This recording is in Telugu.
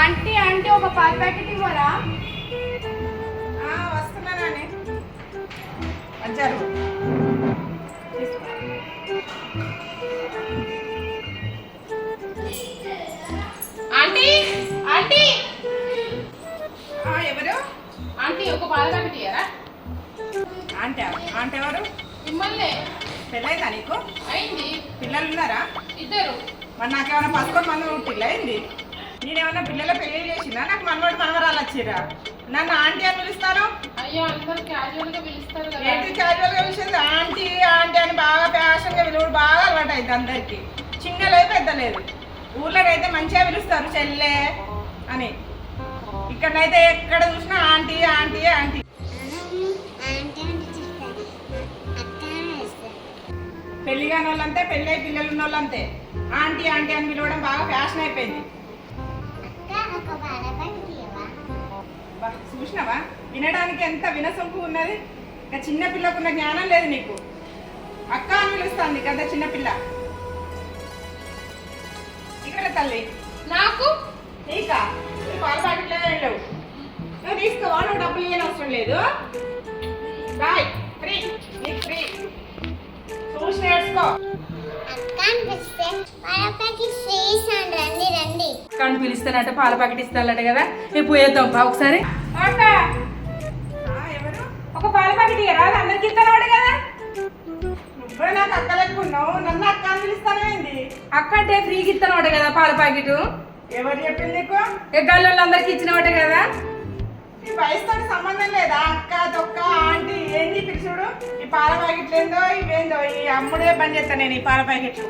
ఆంటీ ఆంటీ ఒక పాల ప్యాకెట్ ఇవ్వరా? వస్తున్నానని వచ్చారు. ఆంటీ ఆంటీ ఎవరు? ఆంటీ ఒక పాల ప్యాకెట్ ఇవ్వరా? ఆంటీ ఆంటీ ఎవరు? మిమ్మల్ని. పెళ్ళైందా నీకు? అయింది. పిల్లలు ఉన్నారా? ఇద్దరు. మరి నాకేమైనా పసుకొని మంది పుట్టిల్లా అయింది? నేనేమన్నా పిల్లల పెళ్లి చేసినా? నాకు మనవాడు మనవరాలు వచ్చిరా? నన్ను ఆంటీ అని పిలుస్తాను. అయ్యో అందరు క్యాజువల్ గా పిలుస్తారు కదా. ఏంటి క్యాజువల్ గా పిలిచింది? ఆంటీ ఆంటీ అని బాగా ఫ్యాషన్ గా పిలువుడు బాగా అలవాటు అయింది అందరికి. చిన్న లేదు పెద్ద లేదు. ఊర్లో అయితే మంచిగా పిలుస్తారు చెల్లె అని. ఇక్కడైతే ఎక్కడ చూసినా ఆంటీ ఆంటీ ఆంటీ. పెళ్లి కాని వాళ్ళంతే, పెళ్ళి అయి పిల్లలు ఉన్న వాళ్ళంతే ఆంటీ ఆంటీ అని పిలవడం బాగా ఫ్యాషన్ అయిపోయింది. చూసినావా వినడానికి ఎంత వినసొంపు ఉన్నది? ఇంకా చిన్నపిల్లకున్న జ్ఞానం లేదు నీకు. అక్క అని పిలుస్తుంది కదా చిన్నపిల్ల. ఇక్కడ తల్లి నాకు నీకా? నీ పాల ప్యాకెట్లో వెళ్ళవు. నువ్వు తీసుకోవా? నువ్వు డబ్బులు ఇవ్వని అవసరం లేదు. బాయ్ ఫ్రీ, నీకు ఫ్రీ. చూసి నేర్చుకో. కానీ పిలుస్తానంటే పాల ప్యాకెట్ ఇస్తానట కదా, రేపు పోయేద్దాం బా ఒకసారి. ఎవరు? ఒక పాల ప్యాకెట్ ఇయ్యరా? అందరికి ఇస్తానవాడు కదా. నువ్వే నాకు అక్క లెక్కున్నావు, నన్ను అక్క అని పిలుస్తానేంది? అక్క అంటే ఫ్రీకి ఇస్తానవాట కదా పాల ప్యాకెట్. ఎవరు చెప్పింది నీకు? ఎగ్గాళ్ళు అందరికి ఇచ్చినవాట కదా. ఈ వయసుతో సంబంధం లేదా? అక్క తొక్క ఆంటీ ఏంది పిలుచుడు? ఈ పాల ప్యాకెట్లు ఏందో ఇవేందో ఈ అమ్ముడే బంద్ చేస్తాను నేను ఈ పాల ప్యాకెట్లు.